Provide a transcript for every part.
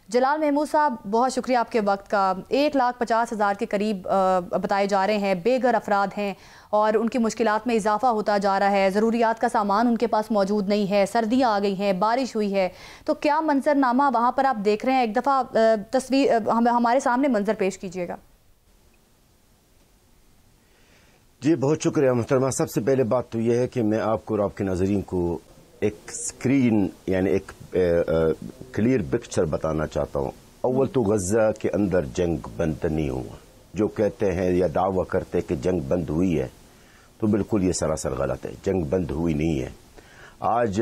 جلال محمود صاحب، بہت شکریہ آپ کے وقت کا۔ 1,50,000 کے قریب بتائے جا رہے ہیں بے گھر افراد ہیں اور ان کی مشکلات میں اضافہ ہوتا جا رہا ہے، ضروریات کا سامان ان کے پاس موجود نہیں ہے، سردیاں آ گئی ہیں، بارش ہوئی ہے، تو کیا منظرنامہ وہاں پر آپ دیکھ رہے ہیں؟ ایک دفعہ تصویر ہمارے سامنے منظر پیش کیجیے گا۔ جی بہت شکریہ محترمہ۔ سب سے پہلے بات تو یہ ہے کہ میں آپ کو اور آپ کے ناظرین کو ایک سکرین یعنی ایک کلیئر پکچر بتانا چاہتا ہوں۔ اول تو غزہ کے اندر جنگ بند نہیں ہوا۔ جو کہتے ہیں یا دعویٰ کرتے کہ جنگ بند ہوئی ہے تو بالکل یہ سراسر غلط ہے، جنگ بند ہوئی نہیں ہے۔ آج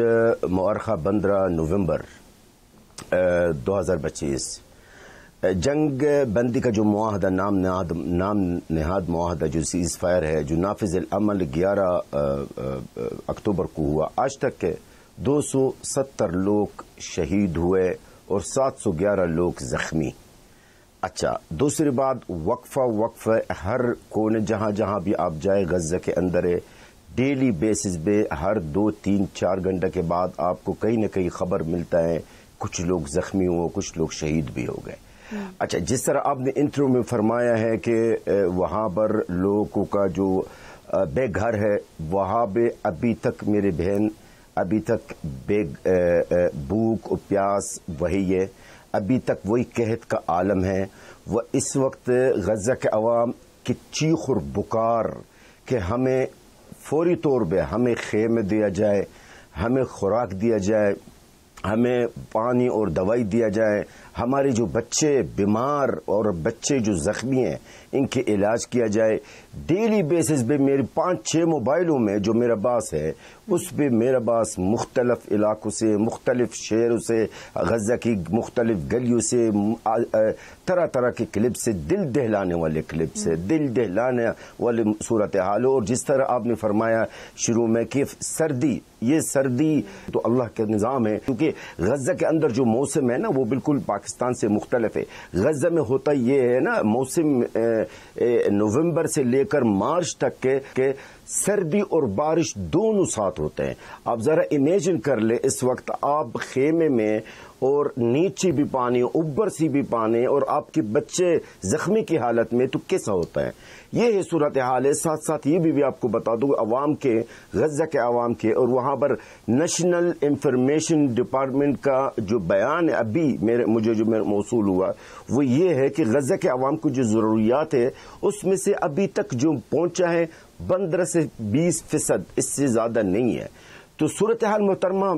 مؤرخہ 15 نومبر 2025 جنگ بندی کا جو معاہدہ نام نہاد معاہدہ جو سیز فائر ہے، جو نافذ العمل 11 اکتوبر کو ہوا، آج تک کے 270 لوگ شہید ہوئے اور 711 لوگ زخمی۔ اچھا، دوسری بات، وقفہ ہر کونے جہاں بھی آپ جائے غزہ کے اندر ہے، ڈیلی بیسز پہ ہر 2 3 4 گھنٹے کے بعد آپ کو کہیں نہ کہیں خبر ملتا ہے کچھ لوگ زخمی ہوئے، کچھ لوگ شہید بھی ہو گئے۔ اچھا، جس طرح آپ نے انٹرو میں فرمایا ہے کہ وہاں پر لوگوں کا جو بے گھر ہے، وہاں پہ ابھی تک میرے بہن ابھی تک بھوک اور پیاس وہی ہے، ابھی تک وہی قحط کا عالم ہے۔ وہ اس وقت غزہ کے عوام کی چیخ اور پکار کہ ہمیں فوری طور پہ ہمیں خیمے دیا جائے، ہمیں خوراک دیا جائے، ہمیں پانی اور دوائی دیا جائے، ہمارے جو بچے بیمار اور بچے جو زخمی ہیں ان کے علاج کیا جائے۔ ڈیلی بیسز پہ میرے 5-6 موبائلوں میں جو میرا باس ہے اس پہ میرا باس مختلف علاقوں سے، مختلف شہروں سے، غزہ کی مختلف گلیوں سے طرح طرح کے کلپ سے، دل دہلانے والے کلپ سے، دل دہلانے والے صورتحال۔ اور جس طرح آپ نے فرمایا شروع میں کہ سردی، یہ سردی تو اللہ کا نظام ہے، کیونکہ غزہ کے اندر جو موسم ہے نا وہ بالکل پاکستان سے مختلف ہے۔ غزہ میں ہوتا یہ ہے نا، موسم نومبر سے لے کر مارچ تک کے سردی اور بارش دونوں ساتھ ہوتے ہیں۔ آپ ذرا امیجن کر لیں، اس وقت آپ خیمے میں اور نیچے بھی پانی، اوپر سے بھی پانی، اور آپ کے بچے زخمی کی حالت میں، تو کیسا ہوتا ہے؟ یہ ہے صورتحال ہے۔ ساتھ ساتھ یہ بھی آپ کو بتا دوں عوام کے، غزہ کے عوام کے، اور وہاں پر نیشنل انفارمیشن ڈپارٹمنٹ کا جو بیان ہے ابھی مجھے جو موصول ہوا وہ یہ ہے کہ غزہ کے عوام کو جو ضروریات ہے اس میں سے ابھی تک جو پہنچا ہے 15 سے 20%، اس سے زیادہ نہیں ہے۔ تو صورتحال محترمہ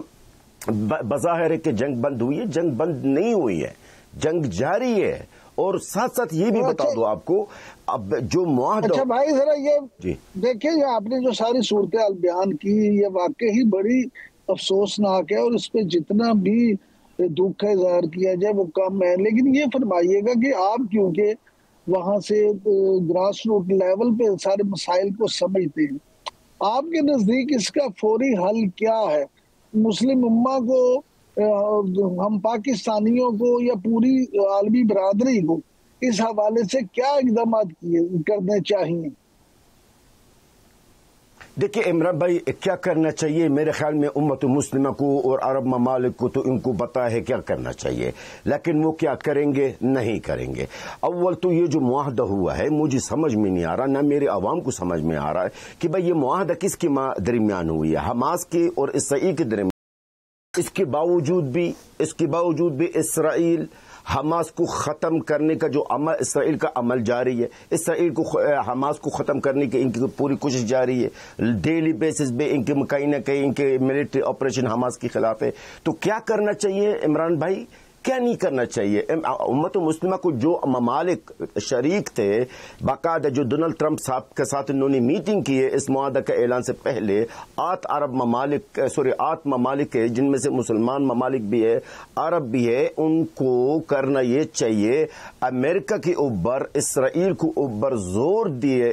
بظاہر ہے کہ جنگ بند ہوئی ہے، جنگ بند نہیں ہوئی ہے، جنگ جاری ہے۔ اور ساتھ ساتھ یہ بھی بتا دو آپ کو، اب جو معاہدہ، اچھا بھائی ذرا یہ دیکھیں، آپ نے جو ساری صورتحال بیان کی یہ واقعی بڑی افسوسناک ہے، اور اس پہ جتنا بھی دکھ اظہار کیا جائے وہ کم ہے۔ لیکن یہ فرمائیے گا کہ آپ کیونکہ وہاں سے گراس روٹ لیول پہ سارے مسائل کو سمجھتے ہیں، آپ کے نزدیک اس کا فوری حل کیا ہے؟ مسلم امہ کو، ہم پاکستانیوں کو، یا پوری عالمی برادری کو اس حوالے سے کیا اقدامات کرنے چاہیے؟ دیکھیں عمران بھائی، کیا کرنا چاہیے؟ میرے خیال میں امت مسلمہ کو اور عرب ممالک کو تو ان کو پتا ہے کیا کرنا چاہیے، لیکن وہ کیا کریں گے؟ نہیں کریں گے۔ اول تو یہ جو معاہدہ ہوا ہے مجھے سمجھ میں نہیں آ رہا، نہ میرے عوام کو سمجھ میں آ رہا ہے کہ بھائی یہ معاہدہ کس کے درمیان ہوئی ہے، حماس کے اور اسرائیل کے درمیان۔ اس کے باوجود بھی اسرائیل حماس کو ختم کرنے کا جو عمل، اسرائیل کا عمل جاری ہے، اسرائیل کو حماس کو ختم کرنے کی ان کی پوری کوشش جاری ہے۔ ڈیلی بیسز پہ ان کے کہیں نہ کہیں ان کے ملٹری آپریشن حماس کے خلاف ہے۔ تو کیا کرنا چاہیے عمران بھائی؟ کیا نہیں کرنا چاہیے؟ امت مسلمہ کو جو ممالک شریک تھے، باقاعدہ جو ڈونلڈ ٹرمپ صاحب کے ساتھ انہوں نے میٹنگ کی ہے اس معاہدہ کے اعلان سے پہلے، 8 ممالک ہے جن میں سے مسلمان ممالک بھی ہے، عرب بھی ہے، ان کو کرنا یہ چاہیے امریکہ کے اوپر، اسرائیل کو اوپر زور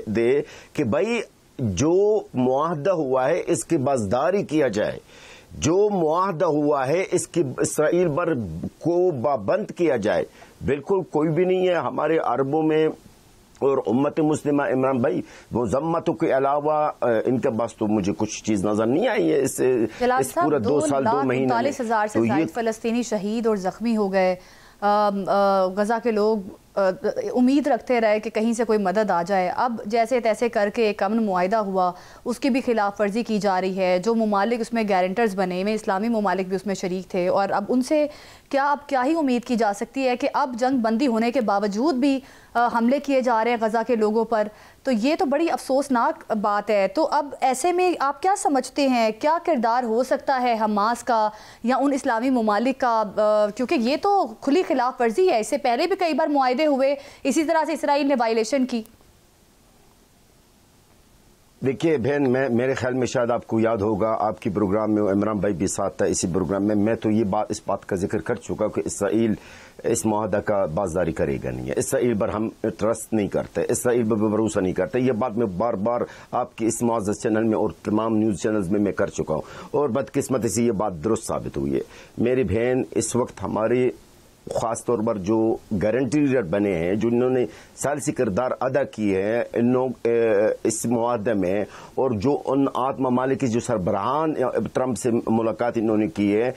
دے کہ بھائی جو معاہدہ ہوا ہے اس کی پاسداری کیا جائے، جو معاہدہ ہوا ہے اس کی اسرائیل پر کو پابند کیا جائے۔ بالکل کوئی بھی نہیں ہے ہمارے عربوں میں اور امت مسلمہ عمران بھائی مذمتوں کے علاوہ ان کے پاس تو مجھے کچھ چیز نظر نہیں آئی ہے اس پورے 2 سال 2 مہینے میں۔ 2,39,000 سے زائد فلسطینی شہید اور زخمی ہو گئے، غزہ کے لوگ امید رکھتے رہے کہ کہیں سے کوئی مدد آ جائے. اب جیسے تیسے کر کے ایک امن معاہدہ ہوا, اس کی بھی خلاف ورزی کی جا رہی ہے. جو ممالک اس میں گارنٹرز بنے ہوئے, اسلامی ممالک بھی اس میں شریک تھے, اور اب ان سے کیا ہی امید کی جا سکتی ہے کہ اب جنگ بندی ہونے کے باوجود بھی حملے کیے جا رہے ہیں غزہ کے لوگوں پر. تو یہ تو بڑی افسوسناک بات ہے. تو اب ایسے میں آپ کیا سمجھتے ہیں, کیا کردار ہو سکتا ہے حماس کا یا ان اسلامی ممالک کا, کیونکہ یہ تو کھلی خلاف ورزی ہے. اس سے پہلے بھی کئی بار معاہدے ہوئے, اسی طرح سے اسرائیل نے وائلیشن کی. دیکھیے بہن, میرے خیال میں شاید آپ کو یاد ہوگا, آپ کی پروگرام میں عمران بھائی بھی ساتھ تھا اسی پروگرام میں تو اس بات کا ذکر کر چکا کہ اسرائیل اس معاہدہ کا بازداری کرے گا نہیں ہے. اسرائیل پر ہم ٹرسٹ نہیں کرتے, اسرائیل پر بھروسہ نہیں کرتے. یہ بات میں بار بار آپ کی اس معزز چینل میں اور تمام نیوز چینلز میں کر چکا ہوں, اور بدقسمتی سے یہ بات درست ثابت ہوئی ہے. میری بہن, اس وقت ہمارے خاص طور پر جو گارنٹی لیڈر بنے ہیں, جو انہوں نے ثالثی کردار ادا کیے ہیں اس معاہدے میں, اور جو ان آٹھ ممالک کے جو سربراہان ٹرمپ سے ملاقات انہوں نے کی ہے,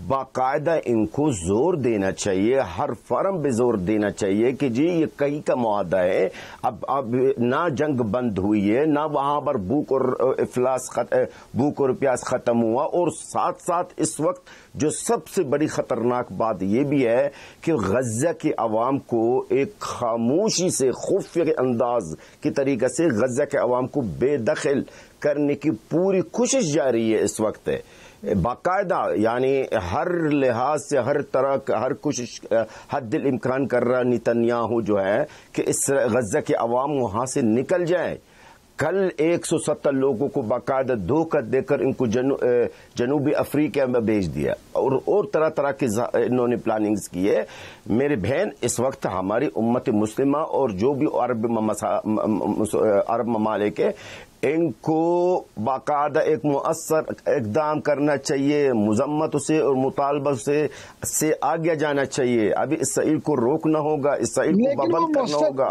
باقاعدہ ان کو زور دینا چاہیے, ہر فارم پہ زور دینا چاہیے کہ جی یہ کہیں کا معاہدہ ہے. اب نہ جنگ بند ہوئی ہے, نہ وہاں پر بھوک اور پیاس ختم ہوا, اور ساتھ ساتھ اس وقت جو سب سے بڑی خطرناک بات یہ بھی ہے کہ غزہ کے عوام کو ایک خاموشی سے خفیہ انداز کی طریقے سے غزہ کے عوام کو بے دخل کرنے کی پوری کوشش جاری ہے اس وقت. باقاعدہ یعنی ہر لحاظ سے ہر طرح ہر کوشش حد الامکان کر رہا نیتنیاہو جو ہے کہ اس غزہ کے عوام وہاں سے نکل جائے. کل 170 لوگوں کو باقاعدہ دھوکہ دے کر ان کو جنوبی افریقہ میں بھیج دیا, اور طرح طرح کی انہوں نے پلاننگز کی ہے. میرے بہن, اس وقت ہماری امت مسلمہ اور جو بھی عرب ممالک ہے, ان کو باقاعدہ ایک مؤثر اقدام کرنا چاہیے, مذمت سے اور مطالبہ سے آگے جانا چاہیے. ابھی اسرائیل کو روکنا ہوگا, اسرائیل کو پابند کرنا ہوگا.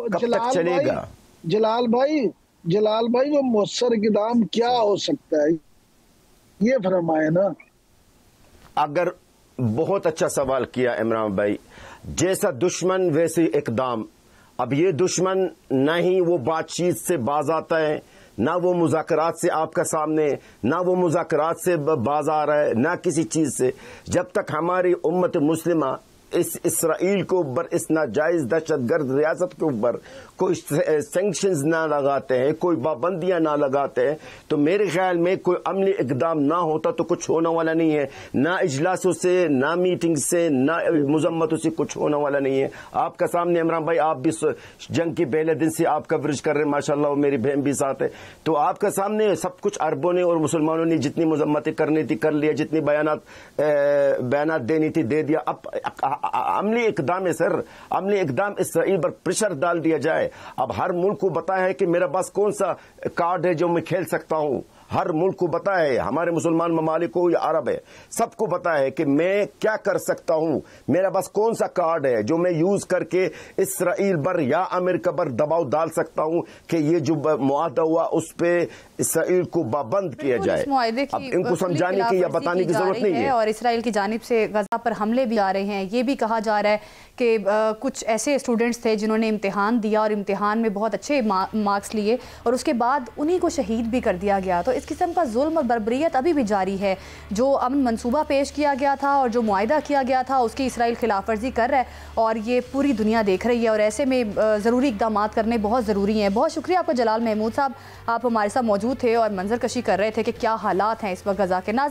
کب تک چلے گا جلال بھائی وہ مؤثر اقدام کیا ہو سکتا ہے, یہ فرمائے نا. اگر بہت اچھا سوال کیا عمران بھائی, جیسا دشمن ویسے اقدام. اب یہ دشمن نہ ہی وہ بات چیت سے باز آتا ہے, نہ وہ مذاکرات سے آپ کا سامنے, نہ وہ مذاکرات سے باز آ رہا ہے, نہ کسی چیز سے. جب تک ہماری امت مسلمہ اس اسرائیل کے اوپر, اس ناجائز دہشت گرد ریاست کے اوپر کوئی سینکشنز نہ لگاتے ہیں, کوئی پابندیاں نہ لگاتے ہیں, تو میرے خیال میں کوئی عملی اقدام نہ ہوتا تو کچھ ہونے والا نہیں ہے. نہ اجلاسوں سے, نہ میٹنگ سے, نہ مذمتوں سے کچھ ہونے والا نہیں ہے. آپ کا سامنے عمران بھائی, آپ بھی جنگ کے پہلے دن سے آپ کوریج کر رہے ہیں ماشاءاللہ, اور میری بہن بھی ساتھ ہے, تو آپ کا سامنے سب کچھ عربوں نے اور مسلمانوں نے جتنی مذمتیں کرنی تھی کر لیا, جتنی بیانات دینی تھی دے دیا. اب عملی اقدام ہے سر, عملی اقدام اسرائیل پر پریشر ڈال دیا جائے. اب ہر ملک کو بتایا ہے کہ میرا پاس کون سا کارڈ ہے جو میں کھیل سکتا ہوں. ہر ملک کو پتا ہے, ہمارے مسلمان ممالک کو یا عرب ہے, سب کو پتا ہے کہ میں کیا کر سکتا ہوں. میرا پاس کون سا کارڈ ہے جو میں یوز کر کے اسرائیل پر یا امریکہ پر دباؤ ڈال سکتا ہوں کہ یہ جو معاہدہ ہوا اس پہ اسرائیل کو پابند کیا جائے. اب ان کو سمجھانے کی یا بتانے کی ضرورت نہیں ہے. اور اسرائیل کی جانب سے غزہ پر حملے بھی آ رہے ہیں. یہ بھی کہا جا رہا ہے کہ کچھ ایسے اسٹوڈنٹس تھے جنہوں نے امتحان دیا اور امتحان میں بہت اچھے مارکس لیے, اور اس کے بعد انہی کو شہید بھی کر دیا گیا. تو اس قسم کا ظلم اور بربریت ابھی بھی جاری ہے. جو امن منصوبہ پیش کیا گیا تھا اور جو معاہدہ کیا گیا تھا, اس کی اسرائیل خلاف ورزی کر رہا ہے, اور یہ پوری دنیا دیکھ رہی ہے. اور ایسے میں ضروری اقدامات کرنے بہت ضروری ہیں. بہت شکریہ آپ کا جلال محمود صاحب, آپ ہمارے ساتھ موجود تھے اور منظر کشی کر رہے تھے کہ کیا حالات ہیں اس وقت غزہ کے. ناظرین